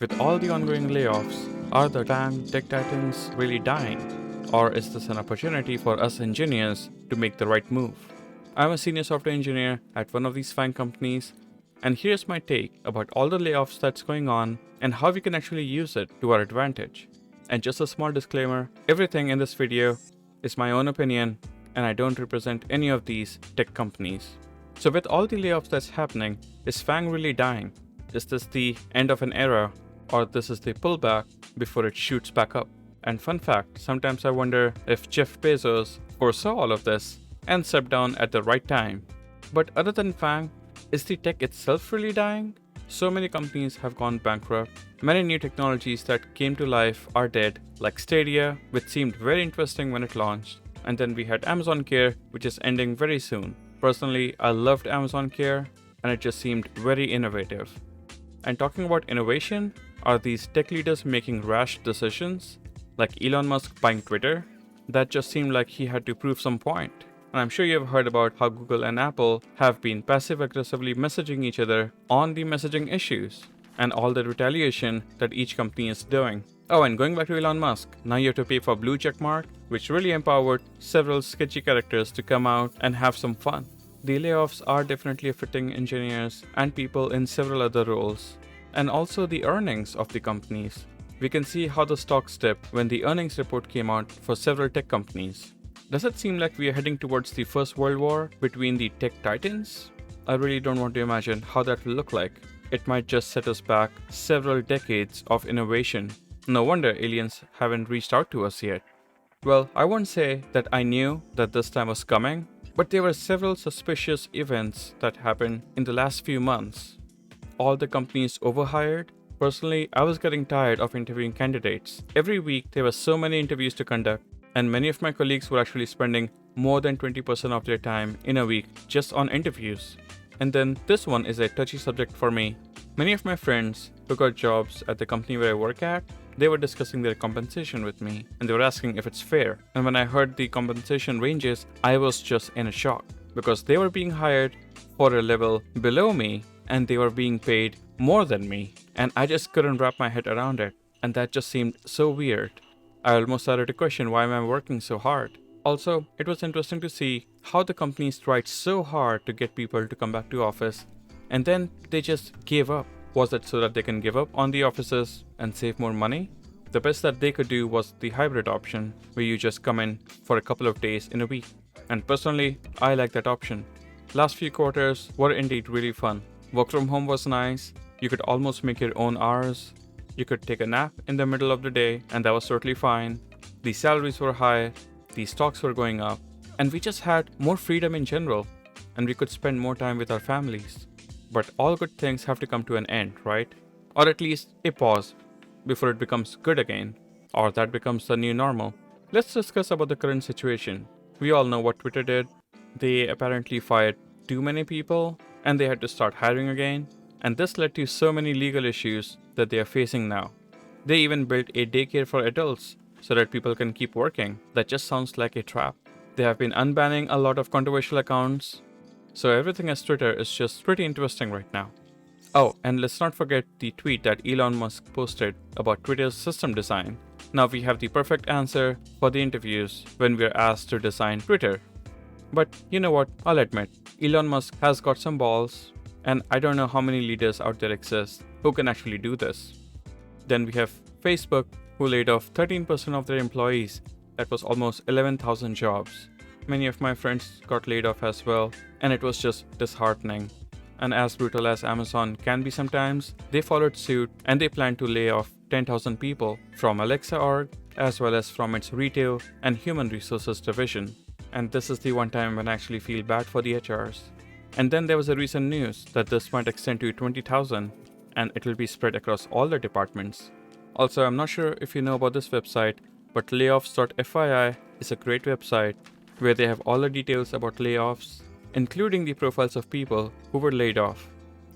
With all the ongoing layoffs, are the FAANG tech titans really dying? Or is this an opportunity for us engineers to make the right move? I'm a senior software engineer at one of these FAANG companies, and here's my take about all the layoffs that's going on and how we can actually use it to our advantage. And just a small disclaimer, everything in this video is my own opinion, and I don't represent any of these tech companies. So with all the layoffs that's happening, is FAANG really dying? Is this the end of an era, or this is the pullback before it shoots back up? And fun fact, sometimes I wonder if Jeff Bezos foresaw all of this and stepped down at the right time. But other than FAANG, is the tech itself really dying? So many companies have gone bankrupt. Many new technologies that came to life are dead, like Stadia, which seemed very interesting when it launched. And then we had Amazon Care, which is ending very soon. Personally, I loved Amazon Care, and it just seemed very innovative. And talking about innovation, are these tech leaders making rash decisions? Like Elon Musk buying Twitter? That just seemed like he had to prove some point. And I'm sure you've heard about how Google and Apple have been passive-aggressively messaging each other on the messaging issues and all the retaliation that each company is doing. Oh, and going back to Elon Musk, now you have to pay for blue checkmark, which really empowered several sketchy characters to come out and have some fun. The layoffs are definitely affecting engineers and people in several other roles, and also the earnings of the companies. We can see how the stocks dipped when the earnings report came out for several tech companies. Does it seem like we are heading towards the First World War between the tech titans? I really don't want to imagine how that will look like. It might just set us back several decades of innovation. No wonder aliens haven't reached out to us yet. Well, I won't say that I knew that this time was coming, but there were several suspicious events that happened in the last few months. All the companies overhired. Personally, I was getting tired of interviewing candidates. Every week there were so many interviews to conduct, and many of my colleagues were actually spending more than 20% of their time in a week just on interviews. And then this one is a touchy subject for me. Many of my friends who got jobs at the company where I work at, they were discussing their compensation with me, and they were asking if it's fair. And when I heard the compensation ranges, I was just in a shock, because they were being hired for a level below me, and they were being paid more than me, and I just couldn't wrap my head around it, and that just seemed so weird. I almost started to question why am I working so hard. Also, it was interesting to see how the companies tried so hard to get people to come back to office, and then they just gave up. Was it so that they can give up on the offices and save more money? The best that they could do was the hybrid option, where you just come in for a couple of days in a week. And personally, I like that option. Last few quarters were indeed really fun. Work from home was nice. You could almost make your own hours. You could take a nap in the middle of the day, and that was totally fine. The salaries were high, the stocks were going up, and we just had more freedom in general, and we could spend more time with our families. But all good things have to come to an end, right? Or at least a pause before it becomes good again, or that becomes the new normal. Let's discuss about the current situation. We all know what Twitter did. They apparently fired too many people, and they had to start hiring again. And this led to so many legal issues that they are facing now. They even built a daycare for adults so that people can keep working. That just sounds like a trap. They have been unbanning a lot of controversial accounts. So everything as Twitter is just pretty interesting right now. Oh, and let's not forget the tweet that Elon Musk posted about Twitter's system design. Now we have the perfect answer for the interviews when we're asked to design Twitter. But you know what, I'll admit, Elon Musk has got some balls, and I don't know how many leaders out there exist who can actually do this. Then we have Facebook, who laid off 13% of their employees. That was almost 11,000 jobs. Many of my friends got laid off as well, and it was just disheartening. And as brutal as Amazon can be sometimes, they followed suit and they plan to lay off 10,000 people from Alexa org, as well as from its retail and human resources division. And this is the one time when I actually feel bad for the HRs. And then there was a recent news that this might extend to 20,000, and it will be spread across all the departments. Also, I'm not sure if you know about this website, but layoffs.fyi is a great website where they have all the details about layoffs, including the profiles of people who were laid off.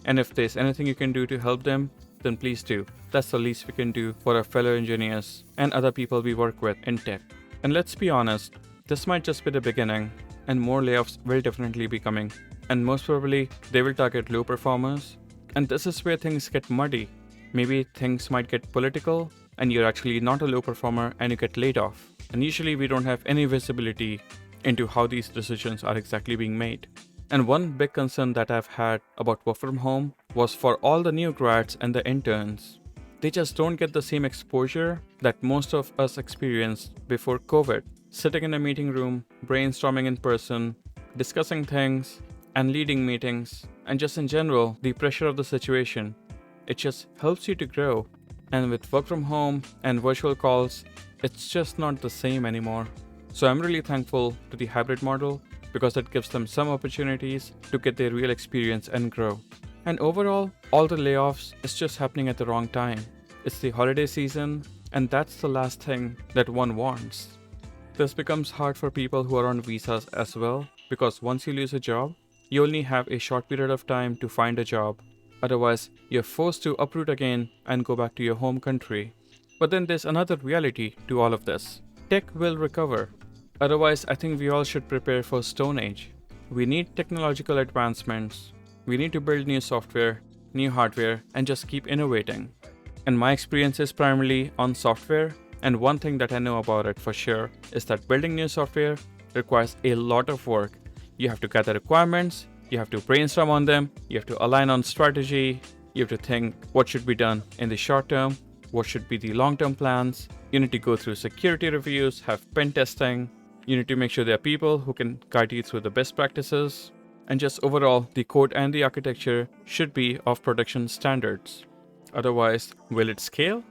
And if there's anything you can do to help them, then please do. That's the least we can do for our fellow engineers and other people we work with in tech. And let's be honest, this might just be the beginning, and more layoffs will definitely be coming. And most probably, they will target low performers. And this is where things get muddy. Maybe things might get political and you're actually not a low performer and you get laid off. And usually we don't have any visibility into how these decisions are exactly being made. And one big concern that I've had about work from home was for all the new grads and the interns. They just don't get the same exposure that most of us experienced before COVID. Sitting in a meeting room, brainstorming in person, discussing things, and leading meetings, and just in general, the pressure of the situation. It just helps you to grow. And with work from home and virtual calls, it's just not the same anymore. So I'm really thankful to the hybrid model because it gives them some opportunities to get their real experience and grow. And overall, all the layoffs is just happening at the wrong time. It's the holiday season, and that's the last thing that one wants. This becomes hard for people who are on visas as well, because once you lose a job, you only have a short period of time to find a job. Otherwise, you're forced to uproot again and go back to your home country. But then there's another reality to all of this. Tech will recover. Otherwise, I think we all should prepare for Stone Age. We need technological advancements. We need to build new software, new hardware, and just keep innovating. And my experience is primarily on software, and one thing that I know about it for sure is that building new software requires a lot of work. You have to gather requirements, you have to brainstorm on them, you have to align on strategy, you have to think what should be done in the short term, what should be the long-term plans. You need to go through security reviews, have pen testing. You need to make sure there are people who can guide you through the best practices. And just overall, the code and the architecture should be of production standards. Otherwise, will it scale?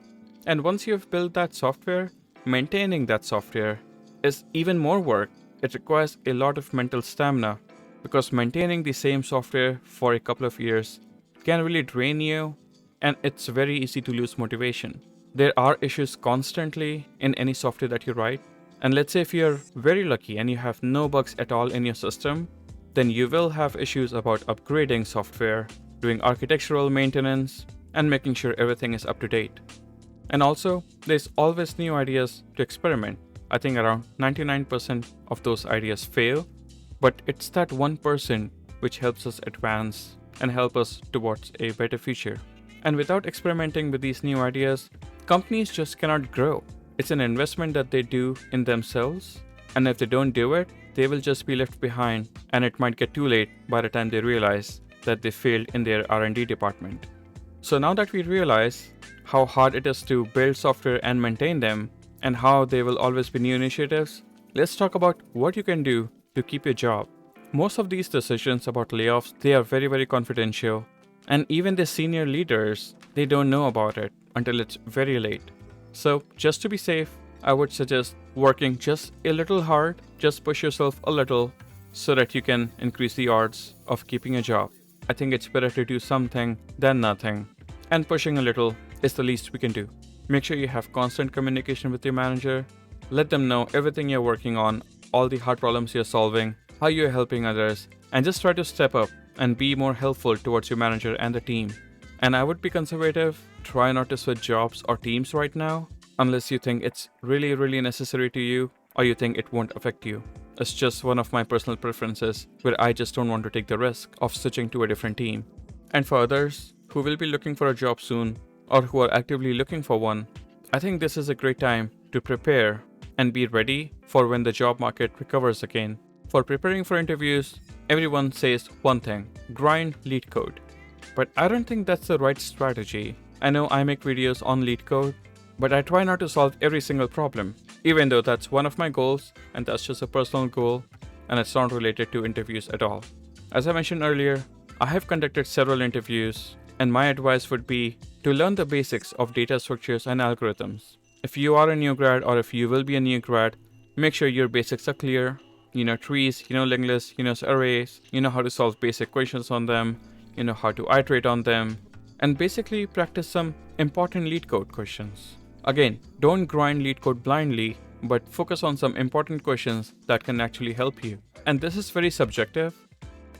And once you have built that software, maintaining that software is even more work. It requires a lot of mental stamina because maintaining the same software for a couple of years can really drain you, and it's very easy to lose motivation. There are issues constantly in any software that you write. And let's say if you're very lucky and you have no bugs at all in your system, then you will have issues about upgrading software, doing architectural maintenance, and making sure everything is up to date. And also, there's always new ideas to experiment. I think around 99% of those ideas fail, but it's that 1% which helps us advance and help us towards a better future. And without experimenting with these new ideas, companies just cannot grow. It's an investment that they do in themselves, and if they don't do it, they will just be left behind, and it might get too late by the time they realize that they failed in their R&D department. So now that we realize how hard it is to build software and maintain them, and how there will always be new initiatives, let's talk about what you can do to keep your job. Most of these decisions about layoffs, they are very, very confidential, and even the senior leaders, they don't know about it until it's very late. So just to be safe, I would suggest working just a little hard, just push yourself a little so that you can increase the odds of keeping a job. I think it's better to do something than nothing, and pushing a little is the least we can do. Make sure you have constant communication with your manager. Let them know everything you're working on, all the hard problems you're solving, how you're helping others, and just try to step up and be more helpful towards your manager and the team. And I would be conservative, try not to switch jobs or teams right now, unless you think it's really, really necessary to you, or you think it won't affect you. It's just one of my personal preferences where I just don't want to take the risk of switching to a different team. And for others who will be looking for a job soon, or who are actively looking for one, I think this is a great time to prepare and be ready for when the job market recovers again. For preparing for interviews, everyone says one thing: grind LeetCode. But I don't think that's the right strategy. I know I make videos on LeetCode, but I try not to solve every single problem, even though that's one of my goals, and that's just a personal goal, and it's not related to interviews at all. As I mentioned earlier, I have conducted several interviews, and my advice would be to learn the basics of data structures and algorithms. If you are a new grad, or if you will be a new grad, make sure your basics are clear. You know trees, you know linked lists, you know arrays, you know how to solve basic equations on them, you know how to iterate on them, and basically practice some important LeetCode questions. Again, don't grind LeetCode blindly, but focus on some important questions that can actually help you. And this is very subjective.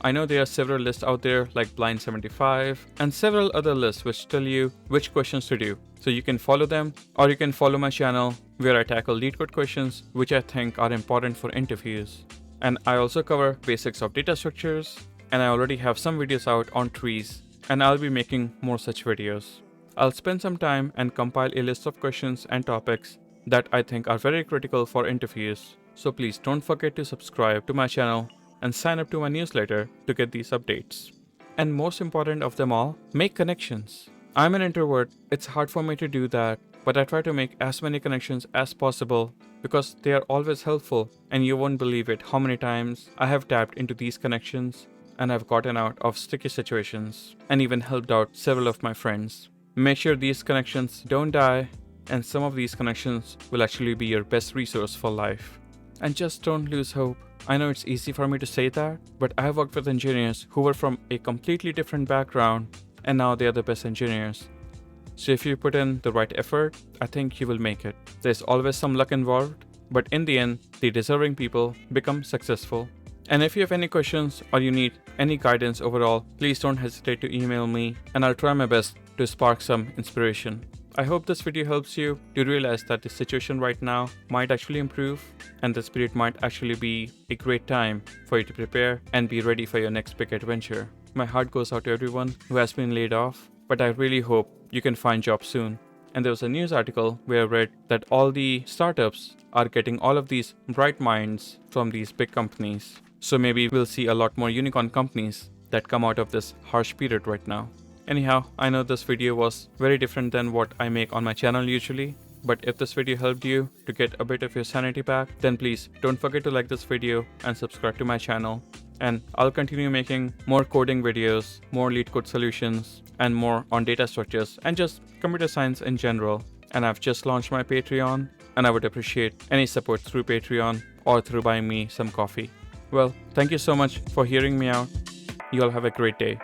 I know there are several lists out there like Blind 75 and several other lists which tell you which questions to do. So you can follow them, or you can follow my channel where I tackle LeetCode questions which I think are important for interviews. And I also cover basics of data structures, and I already have some videos out on trees, and I'll be making more such videos. I'll spend some time and compile a list of questions and topics that I think are very critical for interviews. So please don't forget to subscribe to my channel and sign up to my newsletter to get these updates. And most important of them all, make connections. I'm an introvert, it's hard for me to do that, but I try to make as many connections as possible because they are always helpful, and you won't believe it how many times I have tapped into these connections and I've gotten out of sticky situations and even helped out several of my friends. Make sure these connections don't die, and some of these connections will actually be your best resource for life. And just don't lose hope. I know it's easy for me to say that, but I have worked with engineers who were from a completely different background, and now they are the best engineers. So if you put in the right effort, I think you will make it. There's always some luck involved, but in the end, the deserving people become successful. And if you have any questions or you need any guidance overall, please don't hesitate to email me, and I'll try my best to spark some inspiration. I hope this video helps you to realize that the situation right now might actually improve, and this period might actually be a great time for you to prepare and be ready for your next big adventure. My heart goes out to everyone who has been laid off, but I really hope you can find jobs soon. And there was a news article where I read that all the startups are getting all of these bright minds from these big companies. So maybe we'll see a lot more unicorn companies that come out of this harsh period right now. Anyhow, I know this video was very different than what I make on my channel usually, but if this video helped you to get a bit of your sanity back, then please don't forget to like this video and subscribe to my channel. And I'll continue making more coding videos, more LeetCode solutions, and more on data structures and just computer science in general. And I've just launched my Patreon, and I would appreciate any support through Patreon or through buying me some coffee. Well, thank you so much for hearing me out. You all have a great day.